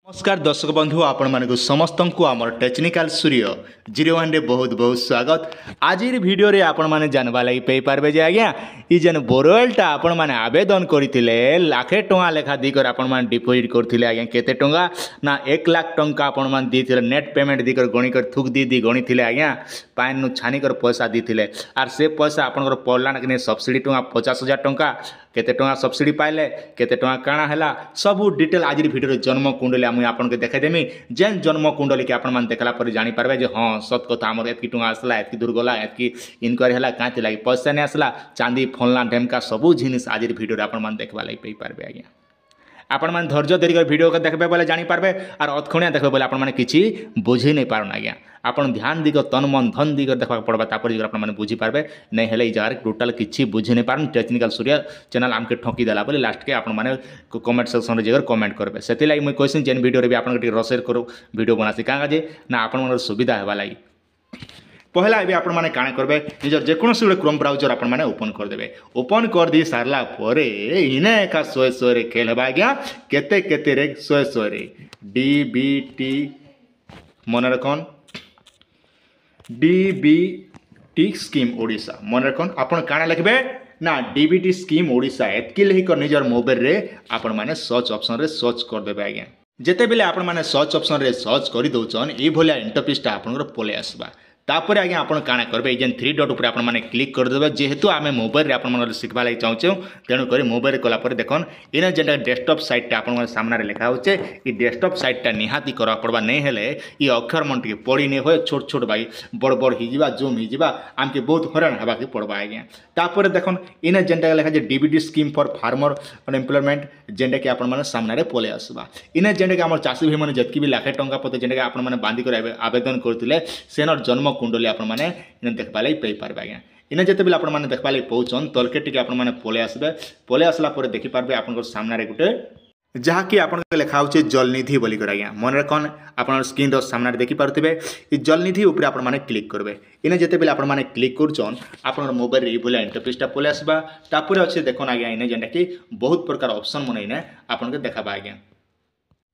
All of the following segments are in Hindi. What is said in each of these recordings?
नमस्कार दर्शक बंधु आपण मानक समस्त को आमर टेक्निकल सूर्य 01 रे बहुत बहुत स्वागत। आज वीडियो रे आपण माने जानवा लगी पे पारबे जे आज्ञा ई जेन बोरवेलटा आपण माने आवेदन करथिले लाखे टंका लेखा दिकर आपण माने डिपॉजिट करथिले आज्ञा केते टंका ना 1 लाख टंका आपण माने दिथिले नेट पेमेंट दिकर गणी कर थुक दी गणी थिले आज्ञा पाइन नु छानी कर पैसा दिथिले आर से पैसा आपण पड़ला ना कि सब्सिडी टंका 50,000 टंका केते टंका सब्सिडी पाइले केते टंका काଣା हैला सब डिटेल आज वीडियो जन्म कुंडली मुझे आपको देखादेमी जेन जन्म कुंडली के आपण देखला पर जानी पारबे जे हाँ सत कथा आमर एतकी टंका आसला एतकी दूर गला एतकी इनक्वारी हैला कांति लागि पैसा नहीं आसला चांदी फलना ढेमका सबू जिनिस आज वीडियो आपण देखवा लागि पे पारबे आज्ञा आपण मैंने धैर्य धरिक वीडियो को देखबे बोले जानी पारबे और अतखणिया देखबे बोले आपण मैंने किछि बुझी नहीं पारन आज्ञा आपण ध्यान दिग तन मन धन दिग देखा पड़वा तापर दिग आपण मैंने बुझी पारबे नहीं हेले ई जगह टोटल किछि बुझी नहीं पारन टेक्निकल सूर्य चैनल आमके ठकी देला बोले लास्ट के आपण मैंने कमेंट सेक्शन रे जगह कमेंट करबे सेति लागि मुई क्वेश्चन जेन वीडियो रे भी आपण के रसेर करो वीडियो बनासी कांगा जे ना आपण मन सुविधा हेबा लागि पहला भी आपण माने काणे करबे निजर जेकोनोसी गोटे क्रोम ब्राउजर आपण माने ओपन कर देबे ओपन कर दी सारला परे इने एका 100 रे खेल हेबा आज्ञा केते केते रे 100 रे डीबीटी मन रखन डीबीटी स्कीम ओडिशा मन रखन आपण काणे लिखबे ना डीबीटी स्कीम ओडिशा एतकी लिखि कर निजर मोबाइल रे आपण माने सर्च ऑप्शन रे सर्च कर देबे आज्ञा जेते बेले आपण माने सर्च ऑप्शन रे सर्च करि दउचन ए भलिया इंटरफेसटा आपनकर पले आसबा तापर आज्ञा आपण काଣା करबे जेन 3 डॉट ऊपर आपण माने क्लिक कर देबे जेहेतु आमे मोबाइल रे आपण माने सिखबा लागि चाहूछे तेनु करी मोबाइल रे कला पर देखन इने जेटा डेस्कटॉप साइट टा आपण माने सामने रे लिखा होचे ई डेस्कटॉप साइट टा निहाती करा पड़बा नै हेले ई अक्षर मन के पड़ी नै होय छोट छोट भाई बड़ बड़ हि जिबा जूम हि जिबा आमके बहुत हैरान हबा के पड़बा आज्ञा तापर देखन इने जेटा लिखा जे DBT scheme for farmer unemployment जेटा कि आपण माने सामने रे पले आसबा इने जेटा कि हमर चासी भाई माने जतकी भी लाखे टंका पते जेटा कि आपण माने बांधी कर आवेदन करथिले सेनर जन्म कुंडली आपण माने इने देखबा लागि पे पारबे आज्ञा इने जेते बेले आपण माने देखबा लागि पहुचन तलके टिके आपण माने पले आसबे पले आसला पर देखि पारबे आपण सामने रे गुटे जहाँ कि आपण लिखा होचे जलनिधि बोली कर आज्ञा मन रखन आपण स्क्रीन रो सामने देखि पारथिबे ई जलनिधि ऊपर आपण माने क्लिक करबे इने जेते बेले आपण माने क्लिक करचन आपण मोबाइल रे बोले इंटरफेसटा पले आसबा तापर अछि देखन आज्ञा इने जेंटा कि बहुत प्रकार ऑप्शन मन इने आपण के देखाबा आज्ञा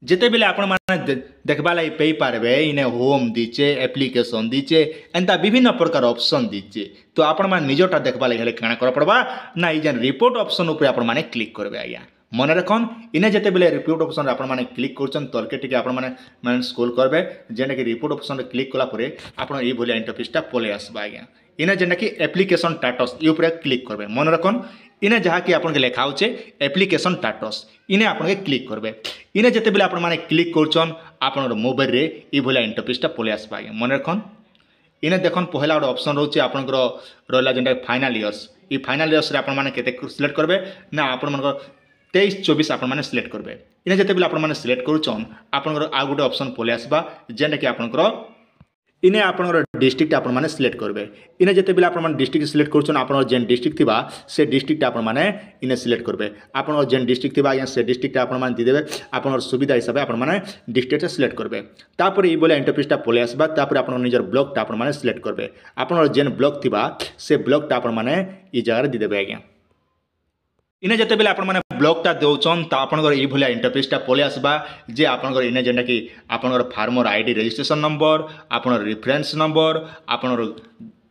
जेते बेले आपण माने देखबा लागि पे पारबे इने होम दीचे एप्लीकेशन दीचे एंता विभिन्न प्रकार ऑप्शन दीचे तो आपण माने निजोटा देखबा लागि हेले काना कर पड़बा ना ई जेन रिपोर्ट ऑप्शन ऊपर आपण माने क्लिक करबे आज्ञा मन रखन इने जेते बेले रिपोर्ट ऑप्शन आपण माने क्लिक करचन तलके टिके आपण माने स्क्रॉल करबे जेना कि रिपोर्ट ऑप्शन रे क्लिक कला परे आपण ई भलिया इंटरफेसटा पले आसबा आज्ञा इने जेना कि एप्लीकेशन स्टेटस ई ऊपर क्लिक करबे मन रखन इने जहाँ कि आपन के लिखा होचे एप्लीकेशन स्टेटस इने आपन के क्लिक करबे इने जेते बेले आपण माने क्लिक करचन आपन मोबाइल रे ई भलिया इंटरफेसटा पले आसबा आज्ञा मन रखन इने देखन पहला गोटे ऑप्शन रोचे आपन रहला जेंटा फाइनल इयर्स ई फाइनल इयर्स रे आपण माने केते सिलेक्ट करबे ना आपण मन 23-24 आपण माने सिलेक्ट करबे इने जेते बेले आपण माने सिलेक्ट करूचन आपण आ गोटे ऑप्शन पले आसबा जेंटा कि आपण इने आपनर डिस्ट्रिक्ट आपण माने सिलेक्ट करबे इने जेते बेले आपण माने डिस्ट्रिक्ट सिलेक्ट करछन आपनर जेन डिस्ट्रिक्ट थिबा से डिस्ट्रिक्ट आपण माने इने सिलेक्ट करबे आपनर जेन डिस्ट्रिक्ट थिबा या से डिस्ट्रिक्ट आपण माने दी देबे आपनर सुविधा हिसाब आपण माने डिस्ट्रिक्ट सिलेक्ट करबे तापर ई बोले इंटरफेसटा पले आसबा तापर आपण निजर ब्लॉक टा आपण माने सिलेक्ट करबे आपनर जेन ब्लॉक थिबा से ब्लॉक टा आपण माने ई जगह दी देबे आज्ञा इने जेते बेले आपण माने ब्लॉकटा देउचन ता आपनकर ई भलिया इंटरफेसटा पले आसबा जे आपनकर इने जेंटा कि आपनकर फार्मर आईडी रजिस्ट्रेशन नंबर आपनर रेफरेंस नंबर आपनर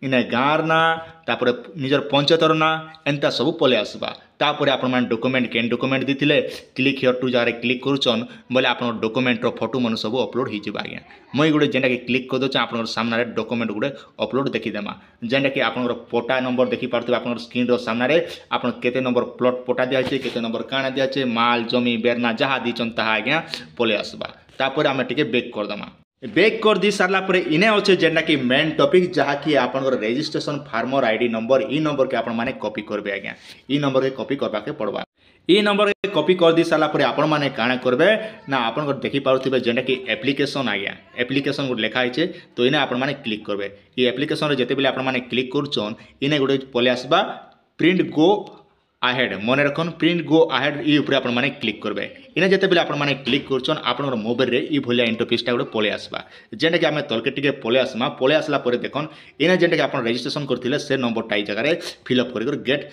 इने गाँर ना तापर निजर पंचायतर ना एंता सब पले आसबा तापर आपण माने डॉक्यूमेंट केन डॉक्यूमेंट दिथिले क्लिक हियर टू जारे क्लिक करूचन बोले आपन डॉक्यूमेंट रो फोटो मन सब अपलोड हि जिबा आज्ञा मई गुडे जेंटा कि क्लिक कर दोच आपन सामने रे डॉक्यूमेंट गुडे अपलोड देखि देमा जेंटा कि आपन पोटा नंबर देखि पारथि आपन स्क्रीन रो सामने रे आपन केते नंबर प्लॉट पोटा दिया छै केते नंबर काना दिया छै माल जमी बेरना जहा दिचन ताहा आज्ञा पले आसबा तापर आमे टिके बैक कर दमा बैक कर दी सारला परे इने अच्छे जेंटा कि मेन टॉपिक जहाँ कि आपन रजिस्ट्रेशन फार्मर आईडी नंबर ई नंबर के आपण माने कॉपी करबे आज्ञा ई नंबर के कॉपी करबा के पड़बा ई नंबर के कॉपी कर दी सारला परे आपण माने काना करबे ना आपण देखि पारुथिबे जेंटा कि एप्लीकेशन आज्ञा एप्लीकेशन गुड लिखा आइछे तो इने आपण माने क्लिक करबे ई एप्लीकेशन रे जेते बेले आपण माने क्लिक करछन इने गुड पले आसबा प्रिंट गो अहेड मन रखन प्रिंट गो अहेड ई ऊपर आपण माने क्लिक करबे इने जेते बेले आपण माने क्लिक करछन आपनर मोबाइल रे ई भलिया इंटरफेसटा गुड पले आसबा जेंटा कि आमे तलके टिके पले आसमा पले आसला परे देखन इने जेंटा कि आपण रजिस्ट्रेशन करथिले से नंबर टाई जगह रे फिल अप कर गेट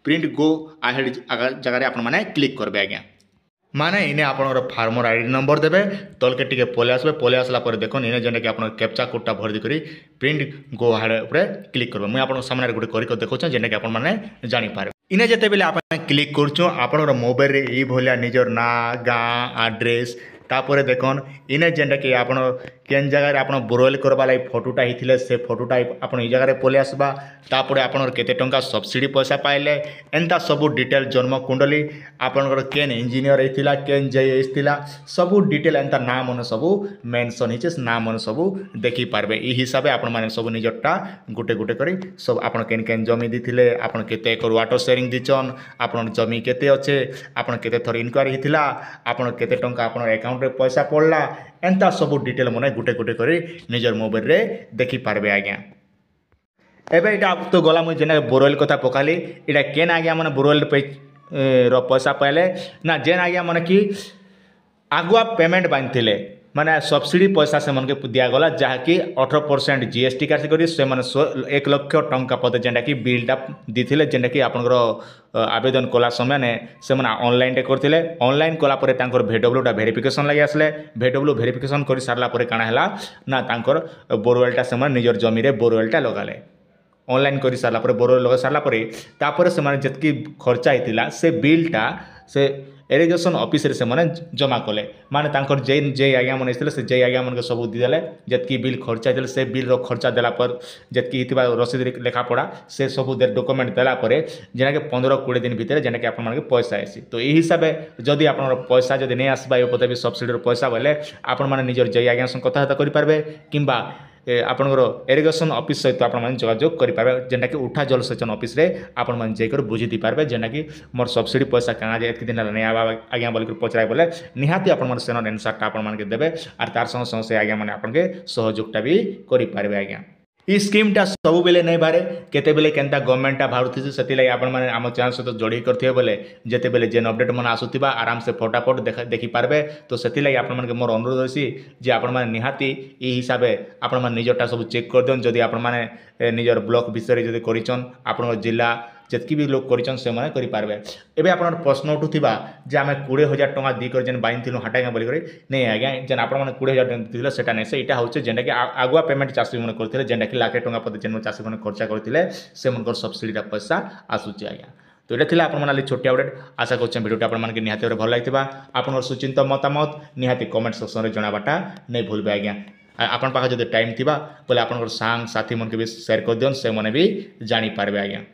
प्रिंट गो अहेड जगह रे आपण माने क्लिक करबे आज्ञा माने इने आपनकर फार्मर आईडी नंबर देबे तलके टिके पले आसबे पले आसला पर देखन इने जेने कि आपन कैप्चा कोडटा भर करी प्रिंट गो हाड ऊपर क्लिक करबे मुई आपन सामने गुटे करी देखौछ जेने कि आपन माने जानि पारबे इने जेते बेले आपन क्लिक करछो आपनकर मोबाइल रे ई भलिया निजर ना गाँ एड्रेस तापर देखन इने जेनटा कि आपन केन जगह आपन बोरवेल करबा लाई फोटोटा हिथिले से फोटोटा आपन ई जगह पले आसबा तापर आपन केते टंका सब्सिडी पैसा पाइले एंता सब डिटेल जन्म कुंडली आपनकर केन इंजीनियर हिथिला केन जेएस थिला सब डिटेल एंता नाम मन सब मेंशन हिचे नाम मन सब देखि पारबे ई हिसाबे आपन माने सब निजरटा गुटे गुटे करी सब आपन केन केन जमी दिथिले आपन केते एकर वाटर शेयरिंग दिचन आपन जमी केते अच्छे आपन केते थर इनक्वारी हिथिला आपन केते टंका आपन अकाउंट रे पैसा पड़ला एंता सब डिटेल मने गुटे गुटे करी निजर मोबाइल रे देखि पारबे आज्ञा एबे इटा तो गला मुई जेना बोरवेल कथा पकाली इटा केन आज्ञा माने बोरवेल पे रो पैसा पाइले ना जेन आज्ञा माने कि आगुआ पेमेंट बांधिले माने सब्सिडी पैसा से मन के दिया गला जहाँकि 18% जीएसटी काट करी से माने 1 लाख टंका पते जेंटा कि बिलटा दिथिले जेंटा कि आपनकर आवेदन कला समय ने से माने ऑनलाइन टे करथिले ऑनलाइन कला परे तांकर भेडब्ल्यूटा वेरिफिकेशन लागि आसले भेडब्ल्यू वेरिफिकेशन करि सारला परे काना हला ना तांकर बोरवेलटा से माने निजर जमी रे बोरवेलटा लगाले ऑनलाइन कर सारा बोरवेल लगा सारा तापर से जितकी खर्चा होता से बिलटा से इरिगेशन ऑफिस रे से माने जमा कले माने तांकर जे आज्ञा मन से जे आज्ञा मन के सब दीदेले जितकी बिल खर्चा होता से बिल रो खर्चा देला पर जितकी रसीद लेखा पड़ा से सब डॉक्यूमेंट देला परे जेना कि 15-20 दिन भितर जेना कि आपन के पैसा आसी तो यही हिसाब से जदि आपन पैसा जदि नहीं आसबा ए पते भी सब्सिडी पैसा बोले आपन माने निजर जे आज्ञा संग कथा करि पारबे किंबा आपनकर इरिगेशन ऑफिस सहित आप जोगाजोग करेंगे जेनटा कि उठा जलसेचन ऑफिस रे आपण मैंने जाकर बुझी दी पारबे जेना कि मोर सब्सिडी पैसा कहाँ जाए दिन नहीं आवा आज्ञा बोल पचराए बोले निहाती आप सेनर एनसरटा आप देवे और तार संग संग से आज्ञा मैंने आपके सहयोगटा भी करेंगे आज्ञा ई स्कीमटा सब बेले नहीं बारे केते बेले केनता गवर्नमेंटा बाहर से लगे आपण मैंने आम चैनल सहित जोड़ी करते बोले जिते बेले जेन अपडेट मन आसुवा आराम से फटाफट देखी पारबे तो से लगे आपण मैंने मोर अनुरोध अच्छी जे आपण मैंने निहाती ई हिसाब से आपण मैंने निजरटा सब चेक कर दियन जदि आपण मैंने निजर ब्लॉक विषय जदि करिचन आपण जिला जितकी भी लोग करिचन से माने करि पारबे एबे आपन प्रश्न उठुथिबा जे आमे 20000 टका दी कर जेन बाइनथिलु हटागा बोली करे नहीं आज्ञा जेन आपण माने 20000 टका दिथिले सेटा नै से इटा होचे जेंडा कि आगुआ पेमेंट चासी मन करथिले जेंडा कि लाख टका पद जेन चासी मन खर्चा करथिले से मनकर सब्सिडी पैसा आसुची आज्ञा तो ये थिला आपण माने छोटी अपडेट आशा करछन वीडियोटा आपण माने निहाती भल लागितबा आपण सुचिंत मतामत निहाती कमेंट सेक्शन रे जणाबाटा नै भूलबे आज्ञा आपन पाखा जदि टाइम थिबा बोले आपन सांग साथी मन के भी शेयर कर दियन से माने भी जानि पारबे आज्ञा।